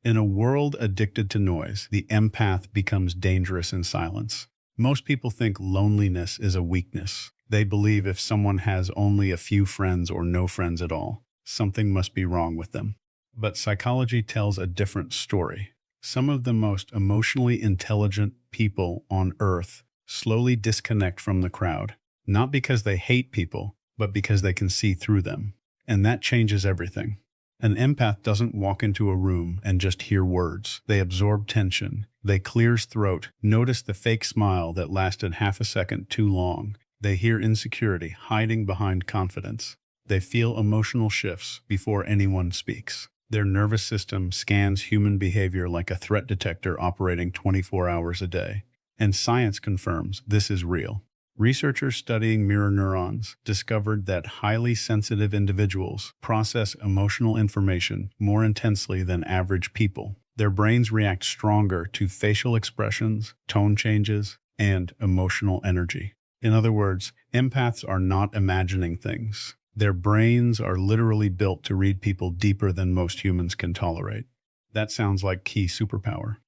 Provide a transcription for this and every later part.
In a world addicted to noise, the empath becomes dangerous in silence. Most people think loneliness is a weakness. They believe if someone has only a few friends or no friends at all, something must be wrong with them. But psychology tells a different story. Some of the most emotionally intelligent people on Earth slowly disconnect from the crowd, not because they hate people, but because they can see through them. And that changes everything. An empath doesn't walk into a room and just hear words. They absorb tension. They clears throat, notice the fake smile that lasted half a second too long. They hear insecurity hiding behind confidence. They feel emotional shifts before anyone speaks. Their nervous system scans human behavior like a threat detector operating 24 hours a day. And science confirms this is real. Researchers studying mirror neurons discovered that highly sensitive individuals process emotional information more intensely than average people. Their brains react stronger to facial expressions, tone changes, and emotional energy. In other words, empaths are not imagining things. Their brains are literally built to read people deeper than most humans can tolerate. That sounds like key superpower.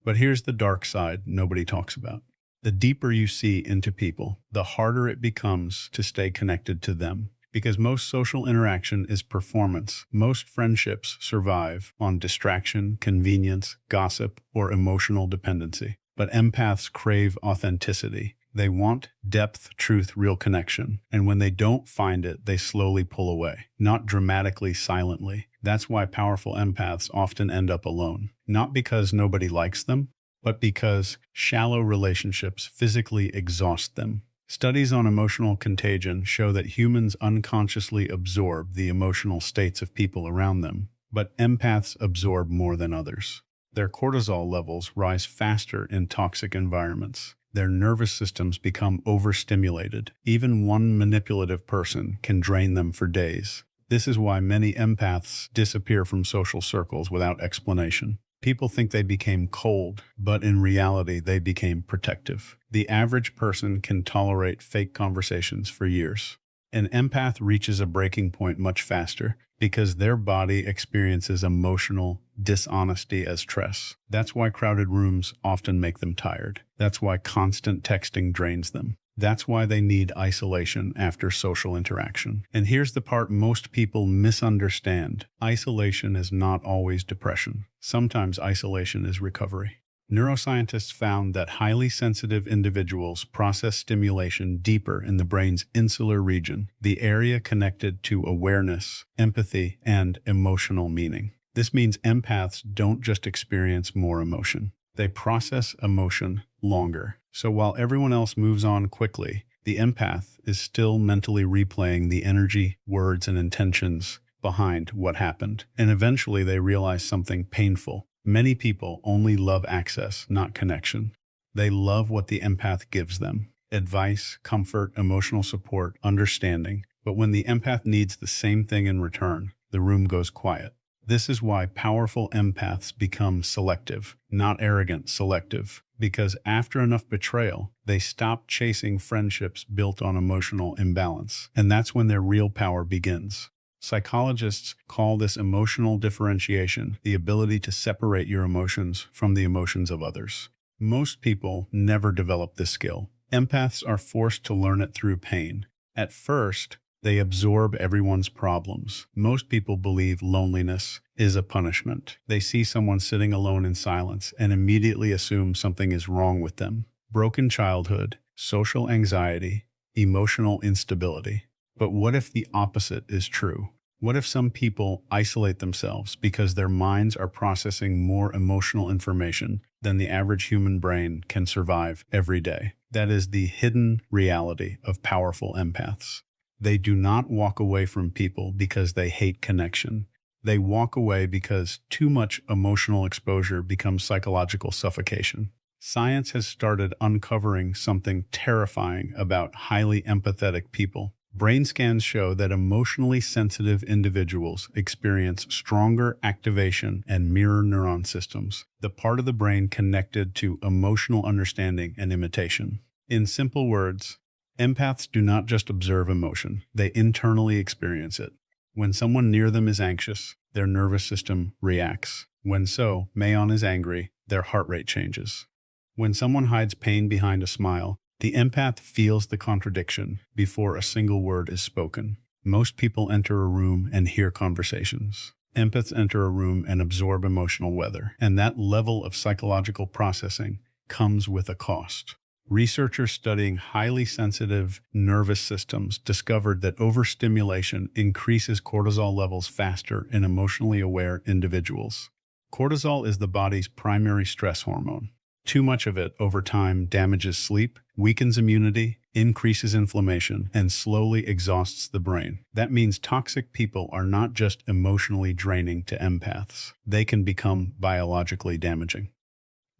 But here's the dark side nobody talks about. The deeper you see into people, the harder it becomes to stay connected to them. Because most social interaction is performance. Most friendships survive on distraction, convenience, gossip, or emotional dependency. But empaths crave authenticity. They want depth, truth, real connection. And when they don't find it, they slowly pull away. Not dramatically, silently. That's why powerful empaths often end up alone. Not because nobody likes them, but because shallow relationships physically exhaust them. Studies on emotional contagion show that humans unconsciously absorb the emotional states of people around them, but empaths absorb more than others. Their cortisol levels rise faster in toxic environments. Their nervous systems become overstimulated. Even one manipulative person can drain them for days. This is why many empaths disappear from social circles without explanation. People think they became cold, but in reality, they became protective. The average person can tolerate fake conversations for years. An empath reaches a breaking point much faster because their body experiences emotional dishonesty as stress. That's why crowded rooms often make them tired. That's why constant texting drains them. That's why they need isolation after social interaction. And here's the part most people misunderstand. Isolation is not always depression. Sometimes isolation is recovery. Neuroscientists found that highly sensitive individuals process stimulation deeper in the brain's insular region, the area connected to awareness, empathy, and emotional meaning. This means empaths don't just experience more emotion. They process emotion longer. So while everyone else moves on quickly, the empath is still mentally replaying the energy, words, and intentions behind what happened. And eventually they realize something painful. Many people only love access, not connection. They love what the empath gives them: advice, comfort, emotional support, understanding. But when the empath needs the same thing in return, the room goes quiet. This is why powerful empaths become selective, not arrogant, selective. Because after enough betrayal, they stop chasing friendships built on emotional imbalance. And that's when their real power begins. Psychologists call this emotional differentiation, the ability to separate your emotions from the emotions of others. Most people never develop this skill. Empaths are forced to learn it through pain. At first, they absorb everyone's problems. Most people believe loneliness is a punishment. They see someone sitting alone in silence and immediately assume something is wrong with them. Broken childhood, social anxiety, emotional instability. But what if the opposite is true? What if some people isolate themselves because their minds are processing more emotional information than the average human brain can survive every day? That is the hidden reality of powerful empaths. They do not walk away from people because they hate connection. They walk away because too much emotional exposure becomes psychological suffocation. Science has started uncovering something terrifying about highly empathetic people. Brain scans show that emotionally sensitive individuals experience stronger activation and mirror neuron systems, the part of the brain connected to emotional understanding and imitation. In simple words, empaths do not just observe emotion, they internally experience it. When someone near them is anxious, their nervous system reacts. When Mayon is angry, their heart rate changes. When someone hides pain behind a smile, the empath feels the contradiction before a single word is spoken. Most people enter a room and hear conversations. Empaths enter a room and absorb emotional weather, and that level of psychological processing comes with a cost. Researchers studying highly sensitive nervous systems discovered that overstimulation increases cortisol levels faster in emotionally aware individuals. Cortisol is the body's primary stress hormone. Too much of it over time damages sleep, weakens immunity, increases inflammation, and slowly exhausts the brain. That means toxic people are not just emotionally draining to empaths. They can become biologically damaging.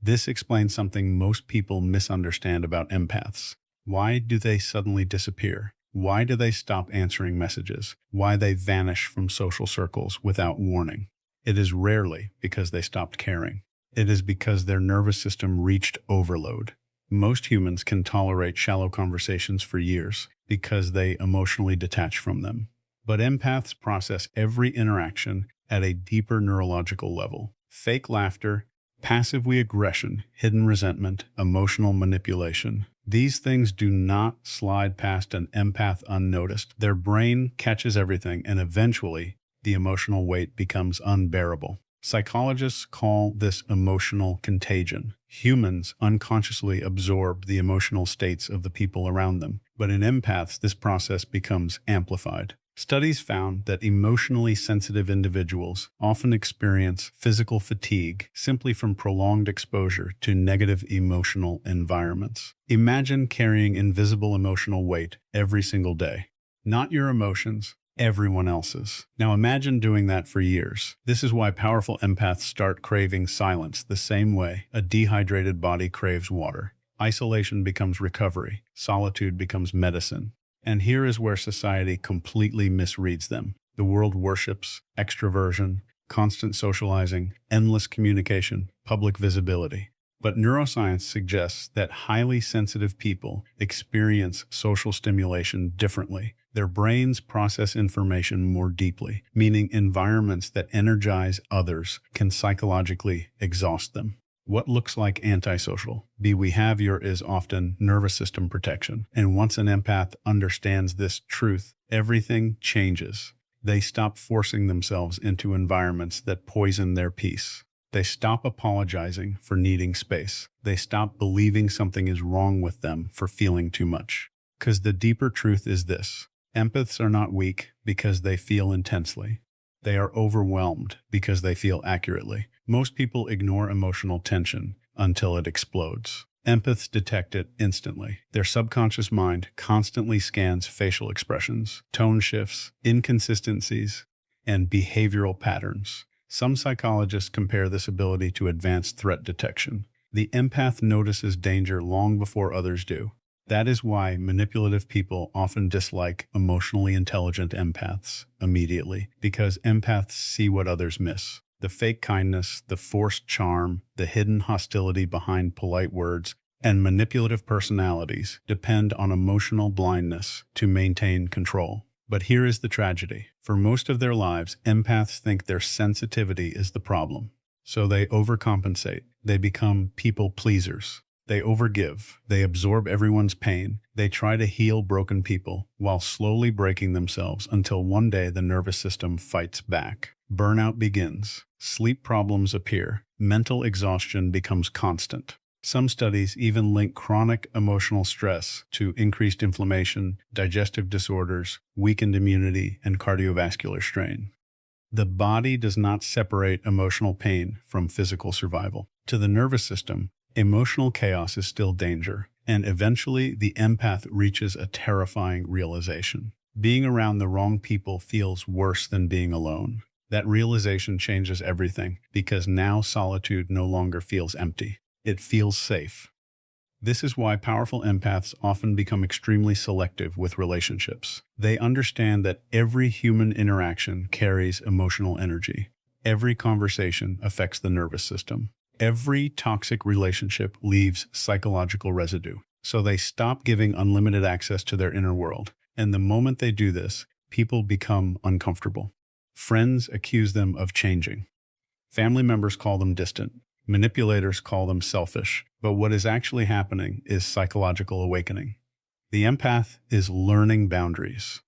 This explains something most people misunderstand about empaths. Why do they suddenly disappear? Why do they stop answering messages? Why they vanish from social circles without warning? It is rarely because they stopped caring. It is because their nervous system reached overload. Most humans can tolerate shallow conversations for years because they emotionally detach from them. But empaths process every interaction at a deeper neurological level. Fake laughter, passive aggression, hidden resentment, emotional manipulation. These things do not slide past an empath unnoticed. Their brain catches everything, and eventually, the emotional weight becomes unbearable. Psychologists call this emotional contagion. Humans unconsciously absorb the emotional states of the people around them, but in empaths, this process becomes amplified. Studies found that emotionally sensitive individuals often experience physical fatigue simply from prolonged exposure to negative emotional environments. Imagine carrying invisible emotional weight every single day. Not your emotions, everyone else's. Now imagine doing that for years. This is why powerful empaths start craving silence the same way a dehydrated body craves water. Isolation becomes recovery. Solitude becomes medicine. And here is where society completely misreads them. The world worships extroversion, constant socializing, endless communication, public visibility. But neuroscience suggests that highly sensitive people experience social stimulation differently. Their brains process information more deeply, meaning environments that energize others can psychologically exhaust them. What looks like antisocial behavior is often nervous system protection. And once an empath understands this truth, everything changes. They stop forcing themselves into environments that poison their peace. They stop apologizing for needing space. They stop believing something is wrong with them for feeling too much. Because the deeper truth is this: empaths are not weak because they feel intensely. They are overwhelmed because they feel accurately. Most people ignore emotional tension until it explodes. Empaths detect it instantly. Their subconscious mind constantly scans facial expressions, tone shifts, inconsistencies, and behavioral patterns. Some psychologists compare this ability to advanced threat detection. The empath notices danger long before others do. That is why manipulative people often dislike emotionally intelligent empaths immediately, because empaths see what others miss. The fake kindness, the forced charm, the hidden hostility behind polite words, and manipulative personalities depend on emotional blindness to maintain control. But here is the tragedy. For most of their lives, empaths think their sensitivity is the problem. So they overcompensate. They become people pleasers. They overgive. They absorb everyone's pain. They try to heal broken people while slowly breaking themselves until one day the nervous system fights back. Burnout begins. Sleep problems appear. Mental exhaustion becomes constant. Some studies even link chronic emotional stress to increased inflammation, digestive disorders, weakened immunity, and cardiovascular strain. The body does not separate emotional pain from physical survival. To the nervous system, emotional chaos is still danger, and eventually the empath reaches a terrifying realization. Being around the wrong people feels worse than being alone. That realization changes everything, because now solitude no longer feels empty. It feels safe. This is why powerful empaths often become extremely selective with relationships. They understand that every human interaction carries emotional energy. Every conversation affects the nervous system. Every toxic relationship leaves psychological residue. So they stop giving unlimited access to their inner world. And the moment they do this, people become uncomfortable. Friends accuse them of changing. Family members call them distant. Manipulators call them selfish. But what is actually happening is psychological awakening. The empath is learning boundaries.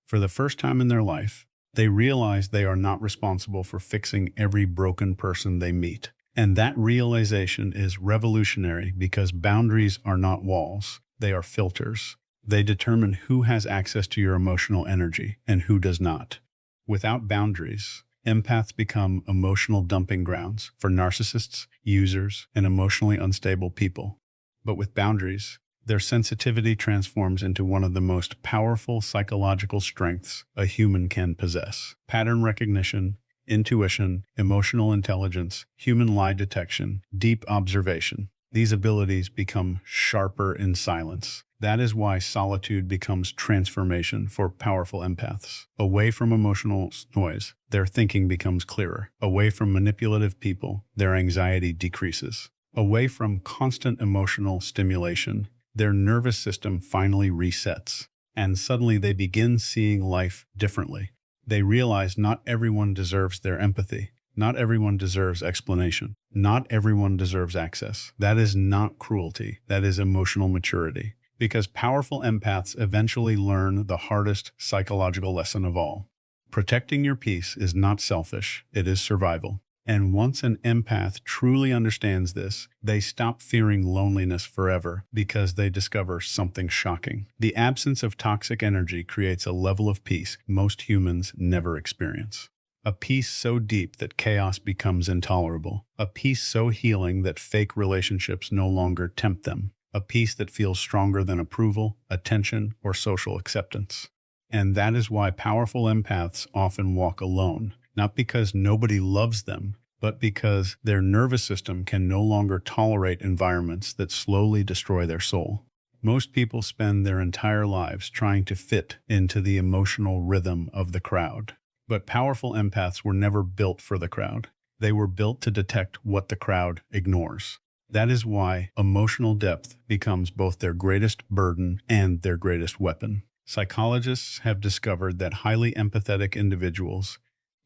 For the first time in their life, they realize they are not responsible for fixing every broken person they meet. And that realization is revolutionary because boundaries are not walls, they are filters. They determine who has access to your emotional energy and who does not. Without boundaries, empaths become emotional dumping grounds for narcissists, users, and emotionally unstable people. But with boundaries, their sensitivity transforms into one of the most powerful psychological strengths a human can possess. Pattern recognition, intuition, emotional intelligence, human lie detection, deep observation. These abilities become sharper in silence. That is why solitude becomes transformation for powerful empaths. Away from emotional noise, their thinking becomes clearer. Away from manipulative people, their anxiety decreases. Away from constant emotional stimulation, their nervous system finally resets. And suddenly they begin seeing life differently. They realize not everyone deserves their empathy. Not everyone deserves explanation. Not everyone deserves access. That is not cruelty. That is emotional maturity. Because powerful empaths eventually learn the hardest psychological lesson of all. Protecting your peace is not selfish, it is survival. And once an empath truly understands this, they stop fearing loneliness forever because they discover something shocking. The absence of toxic energy creates a level of peace most humans never experience. A peace so deep that chaos becomes intolerable. A peace so healing that fake relationships no longer tempt them. A peace that feels stronger than approval, attention, or social acceptance. And that is why powerful empaths often walk alone, not because nobody loves them, but because their nervous system can no longer tolerate environments that slowly destroy their soul. Most people spend their entire lives trying to fit into the emotional rhythm of the crowd. But powerful empaths were never built for the crowd. They were built to detect what the crowd ignores. That is why emotional depth becomes both their greatest burden and their greatest weapon. Psychologists have discovered that highly empathetic individuals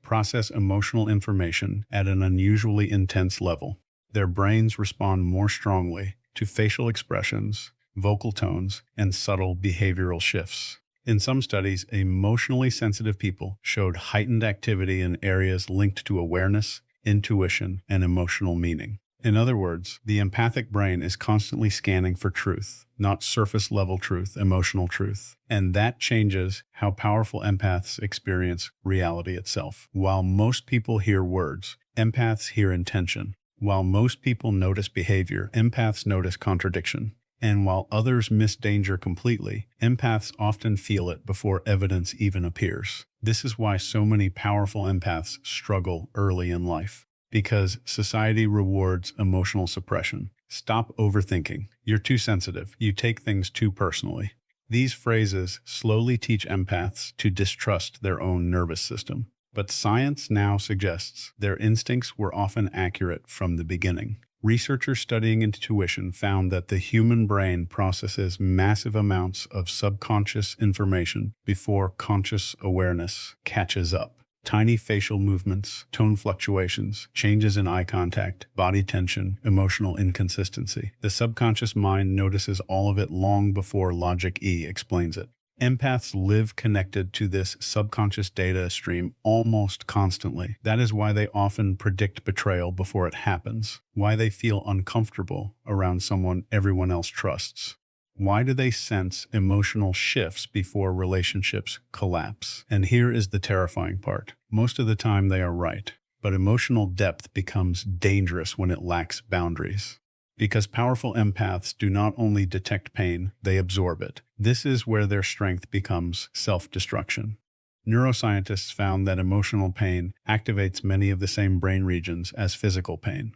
process emotional information at an unusually intense level. Their brains respond more strongly to facial expressions, vocal tones, and subtle behavioral shifts. In some studies, emotionally sensitive people showed heightened activity in areas linked to awareness, intuition, and emotional meaning. In other words, the empathic brain is constantly scanning for truth, not surface-level truth, emotional truth. And that changes how powerful empaths experience reality itself. While most people hear words, empaths hear intention. While most people notice behavior, empaths notice contradiction. And while others miss danger completely, empaths often feel it before evidence even appears. This is why so many powerful empaths struggle early in life. Because society rewards emotional suppression. Stop overthinking. You're too sensitive. You take things too personally. These phrases slowly teach empaths to distrust their own nervous system. But science now suggests their instincts were often accurate from the beginning. Researchers studying intuition found that the human brain processes massive amounts of subconscious information before conscious awareness catches up. Tiny facial movements, tone fluctuations, changes in eye contact, body tension, emotional inconsistency. The subconscious mind notices all of it long before logic explains it. Empaths live connected to this subconscious data stream almost constantly. That is why they often predict betrayal before it happens, why they feel uncomfortable around someone everyone else trusts. Why do they sense emotional shifts before relationships collapse? And here is the terrifying part. Most of the time they are right, but emotional depth becomes dangerous when it lacks boundaries. Because powerful empaths do not only detect pain, they absorb it. This is where their strength becomes self-destruction. Neuroscientists found that emotional pain activates many of the same brain regions as physical pain.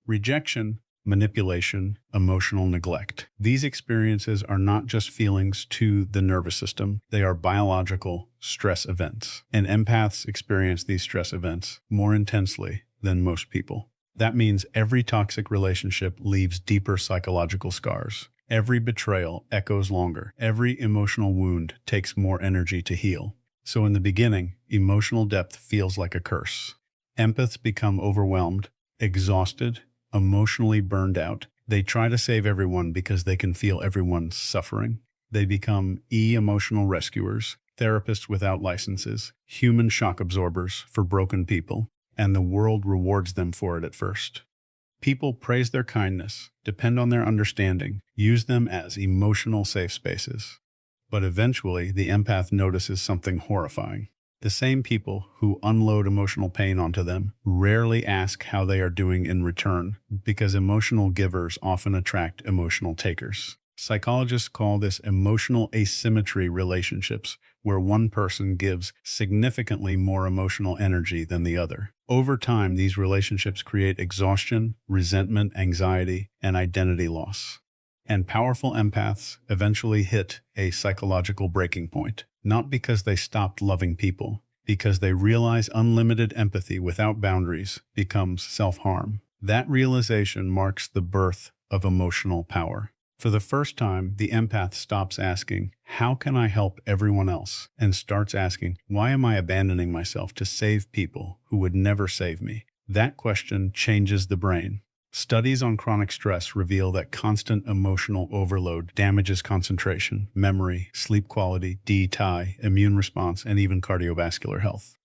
Rejection, manipulation, emotional neglect. These experiences are not just feelings to the nervous system, they are biological stress events. And empaths experience these stress events more intensely than most people. That means every toxic relationship leaves deeper psychological scars. Every betrayal echoes longer. Every emotional wound takes more energy to heal. So in the beginning, emotional depth feels like a curse. Empaths become overwhelmed, exhausted, emotionally burned out. They try to save everyone because they can feel everyone's suffering. They become emotional rescuers, therapists without licenses, human shock absorbers for broken people, and the world rewards them for it at first. People praise their kindness, depend on their understanding, use them as emotional safe spaces. But eventually, the empath notices something horrifying. The same people who unload emotional pain onto them rarely ask how they are doing in return, because emotional givers often attract emotional takers. Psychologists call this emotional asymmetry relationships, where one person gives significantly more emotional energy than the other. Over time, these relationships create exhaustion, resentment, anxiety, and identity loss. And powerful empaths eventually hit a psychological breaking point, not because they stopped loving people, because they realize unlimited empathy without boundaries becomes self-harm. That realization marks the birth of emotional power. For the first time, the empath stops asking, "How can I help everyone else?" and starts asking, "Why am I abandoning myself to save people who would never save me?" That question changes the brain. Studies on chronic stress reveal that constant emotional overload damages concentration, memory, sleep quality, DTI, immune response, and even cardiovascular health.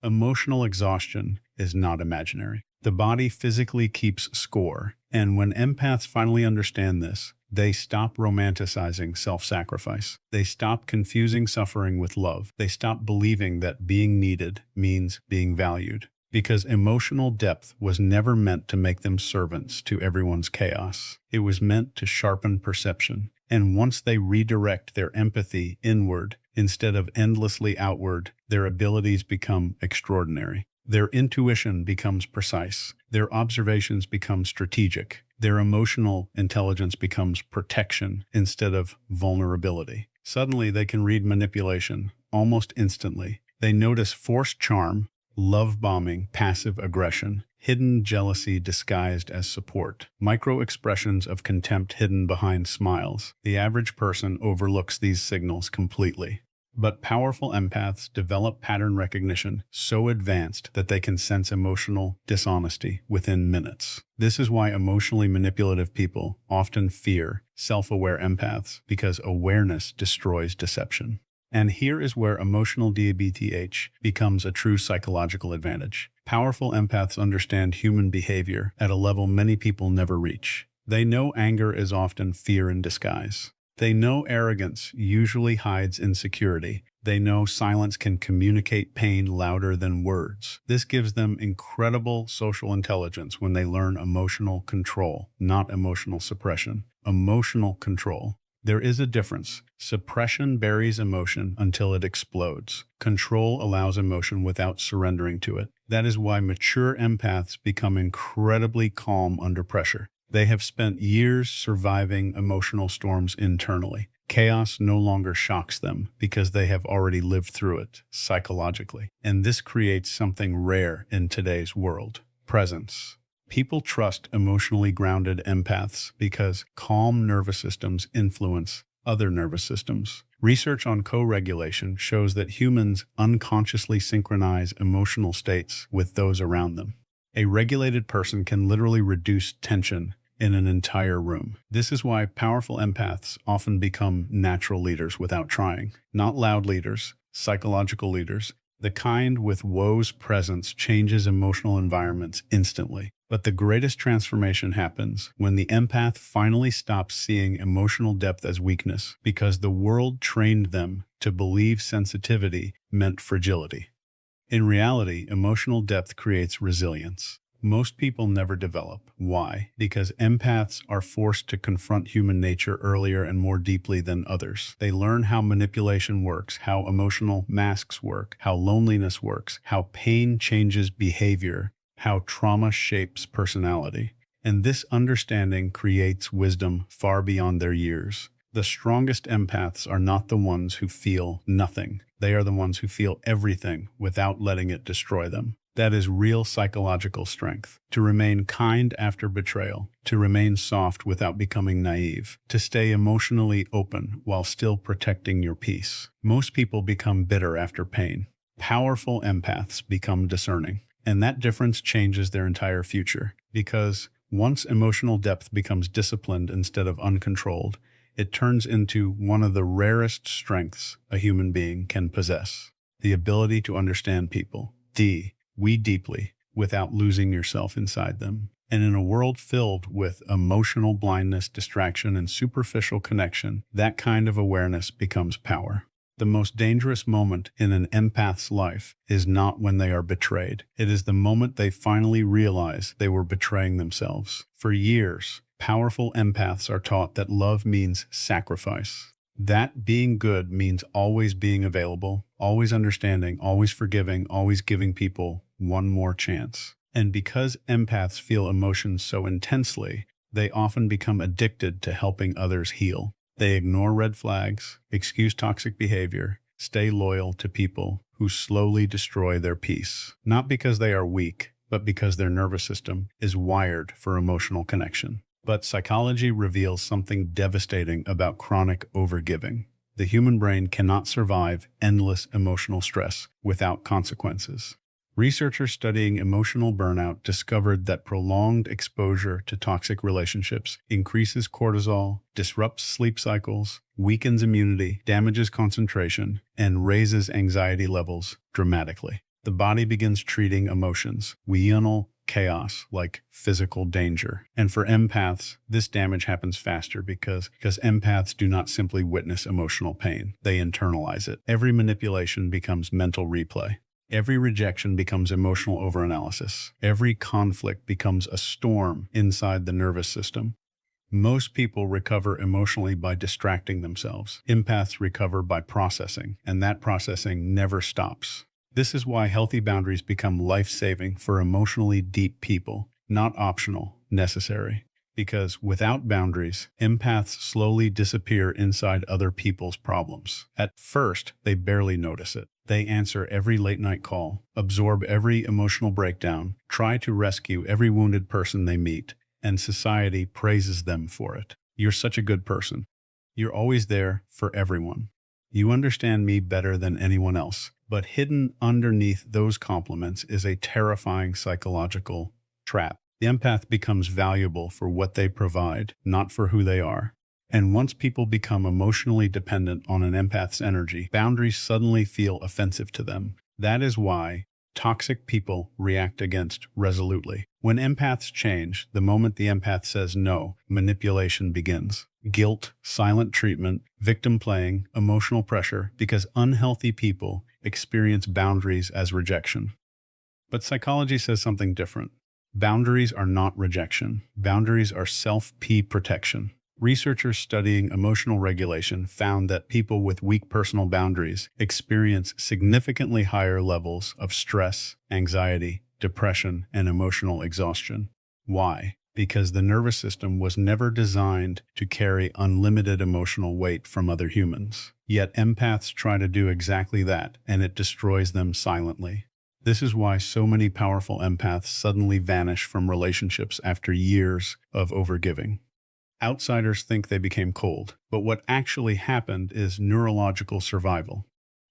Emotional exhaustion is not imaginary. The body physically keeps score, and when empaths finally understand this, they stop romanticizing self-sacrifice. They stop confusing suffering with love. They stop believing that being needed means being valued. Because emotional depth was never meant to make them servants to everyone's chaos. It was meant to sharpen perception. And once they redirect their empathy inward instead of endlessly outward, their abilities become extraordinary. Their intuition becomes precise. Their observations become strategic. Their emotional intelligence becomes protection instead of vulnerability. Suddenly, they can read manipulation almost instantly. They notice forced charm, love bombing, passive aggression, hidden jealousy disguised as support, micro-expressions of contempt hidden behind smiles. The average person overlooks these signals completely. But powerful empaths develop pattern recognition so advanced that they can sense emotional dishonesty within minutes. This is why emotionally manipulative people often fear self-aware empaths, because awareness destroys deception. And here is where emotional DBTH becomes a true psychological advantage. Powerful empaths understand human behavior at a level many people never reach. They know anger is often fear in disguise. They know arrogance usually hides insecurity. They know silence can communicate pain louder than words. This gives them incredible social intelligence when they learn emotional control, not emotional suppression. Emotional control. There is a difference. Suppression buries emotion until it explodes. Control allows emotion without surrendering to it. That is why mature empaths become incredibly calm under pressure. They have spent years surviving emotional storms internally. Chaos no longer shocks them because they have already lived through it psychologically. And this creates something rare in today's world: presence. People trust emotionally grounded empaths because calm nervous systems influence other nervous systems. Research on co-regulation shows that humans unconsciously synchronize emotional states with those around them. A regulated person can literally reduce tension in an entire room. This is why powerful empaths often become natural leaders without trying. Not loud leaders, psychological leaders. The kind with woe's presence changes emotional environments instantly. But the greatest transformation happens when the empath finally stops seeing emotional depth as weakness, because the world trained them to believe sensitivity meant fragility. In reality, emotional depth creates resilience. Most people never develop. Why? Because empaths are forced to confront human nature earlier and more deeply than others. They learn how manipulation works, how emotional masks work, how loneliness works, how pain changes behavior, how trauma shapes personality. And this understanding creates wisdom far beyond their years. The strongest empaths are not the ones who feel nothing. They are the ones who feel everything without letting it destroy them. That is real psychological strength. To remain kind after betrayal, to remain soft without becoming naive, to stay emotionally open while still protecting your peace. Most people become bitter after pain. Powerful empaths become discerning. And that difference changes their entire future, because once emotional depth becomes disciplined instead of uncontrolled, it turns into one of the rarest strengths a human being can possess: the ability to understand people, we deeply, without losing yourself inside them. And in a world filled with emotional blindness, distraction, and superficial connection, that kind of awareness becomes power. The most dangerous moment in an empath's life is not when they are betrayed. It is the moment they finally realize they were betraying themselves. For years, powerful empaths are taught that love means sacrifice, that being good means always being available, always understanding, always forgiving, always giving people one more chance. And because empaths feel emotions so intensely, they often become addicted to helping others heal. They ignore red flags, excuse toxic behavior, stay loyal to people who slowly destroy their peace. Not because they are weak, but because their nervous system is wired for emotional connection. But psychology reveals something devastating about chronic overgiving. The human brain cannot survive endless emotional stress without consequences. Researchers studying emotional burnout discovered that prolonged exposure to toxic relationships increases cortisol, disrupts sleep cycles, weakens immunity, damages concentration, and raises anxiety levels dramatically. The body begins treating emotions, chaos, like physical danger. And for empaths, this damage happens faster because empaths do not simply witness emotional pain, they internalize it. Every manipulation becomes mental replay. Every rejection becomes emotional overanalysis. Every conflict becomes a storm inside the nervous system. Most people recover emotionally by distracting themselves. Empaths recover by processing, and that processing never stops. This is why healthy boundaries become life-saving for emotionally deep people, not optional, necessary. Because without boundaries, empaths slowly disappear inside other people's problems. At first, they barely notice it. They answer every late-night call, absorb every emotional breakdown, try to rescue every wounded person they meet, and society praises them for it. You're such a good person. You're always there for everyone. You understand me better than anyone else. But hidden underneath those compliments is a terrifying psychological trap. The empath becomes valuable for what they provide, not for who they are. And once people become emotionally dependent on an empath's energy, boundaries suddenly feel offensive to them. That is why toxic people react against resolutely. When empaths change, the moment the empath says no, manipulation begins. Guilt, silent treatment, victim playing, emotional pressure, because unhealthy people experience boundaries as rejection. But psychology says something different. Boundaries are not rejection. Boundaries are self-protection. Researchers studying emotional regulation found that people with weak personal boundaries experience significantly higher levels of stress, anxiety, depression, and emotional exhaustion. Why? Because the nervous system was never designed to carry unlimited emotional weight from other humans. Yet empaths try to do exactly that, and it destroys them silently. This is why so many powerful empaths suddenly vanish from relationships after years of overgiving. Outsiders think they became cold, but what actually happened is neurological survival.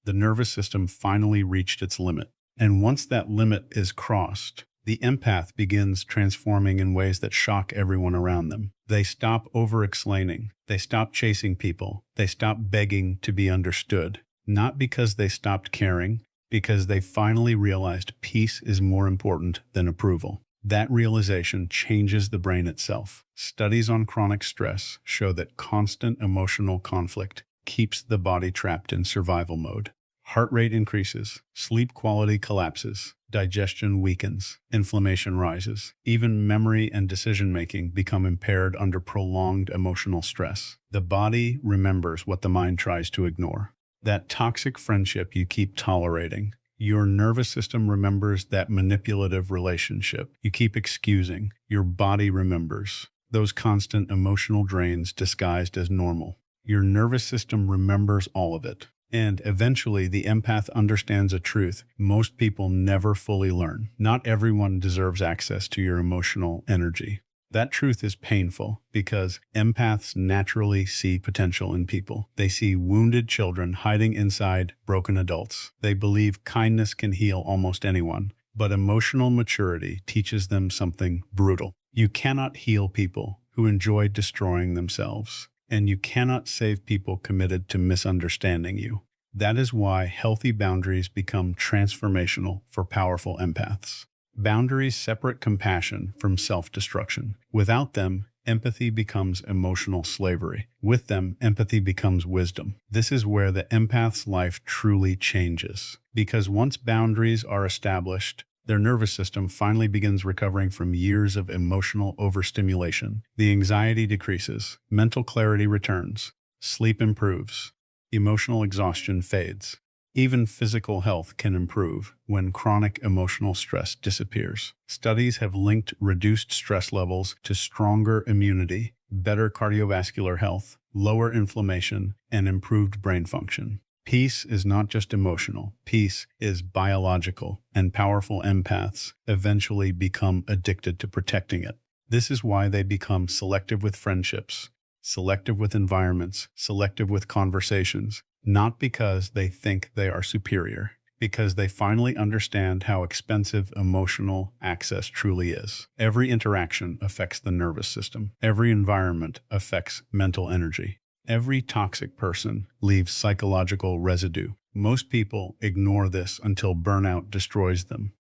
The nervous system finally reached its limit. And once that limit is crossed, the empath begins transforming in ways that shock everyone around them. They stop over-explaining. They stop chasing people. They stop begging to be understood. Not because they stopped caring, because they finally realized peace is more important than approval. That realization changes the brain itself. Studies on chronic stress show that constant emotional conflict keeps the body trapped in survival mode. Heart rate increases, sleep quality collapses, digestion weakens, inflammation rises. Even memory and decision-making become impaired under prolonged emotional stress. The body remembers what the mind tries to ignore. That toxic friendship you keep tolerating. Your nervous system remembers that manipulative relationship you keep excusing. Your body remembers those constant emotional drains disguised as normal. Your nervous system remembers all of it. And eventually, the empath understands a truth most people never fully learn. Not everyone deserves access to your emotional energy. That truth is painful because empaths naturally see potential in people. They see wounded children hiding inside broken adults. They believe kindness can heal almost anyone, But emotional maturity teaches them something brutal. You cannot heal people who enjoy destroying themselves, and you cannot save people committed to misunderstanding you. That is why healthy boundaries become transformational for powerful empaths. Boundaries separate compassion from self-destruction. Without them, empathy becomes emotional slavery. With them, empathy becomes wisdom. This is where the empath's life truly changes. Because once boundaries are established, their nervous system finally begins recovering from years of emotional overstimulation. The anxiety decreases, mental clarity returns, sleep improves, emotional exhaustion fades. Even physical health can improve when chronic emotional stress disappears. Studies have linked reduced stress levels to stronger immunity, better cardiovascular health, lower inflammation, and improved brain function. Peace is not just emotional. Peace is biological, and powerful empaths eventually become addicted to protecting it. This is why they become selective with friendships, selective with environments, selective with conversations. Not because they think they are superior, because they finally understand how expensive emotional access truly is. Every interaction affects the nervous system. Every environment affects mental energy. Every toxic person leaves psychological residue. Most people ignore this until burnout destroys them.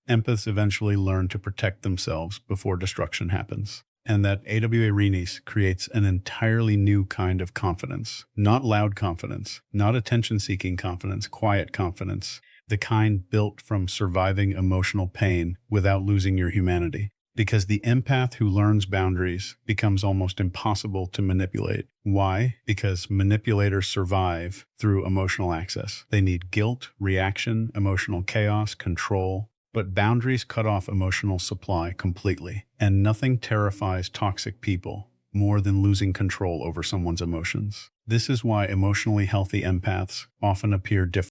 Empaths eventually learn to protect themselves before destruction happens. And that AWA Renis creates an entirely new kind of confidence. Not loud confidence, not attention-seeking confidence, quiet confidence, the kind built from surviving emotional pain without losing your humanity. Because the empath who learns boundaries becomes almost impossible to manipulate. Why? Because manipulators survive through emotional access. They need guilt, reaction, emotional chaos, control. But boundaries cut off emotional supply completely, and nothing terrifies toxic people more than losing control over someone's emotions. This is why emotionally healthy empaths often appear different.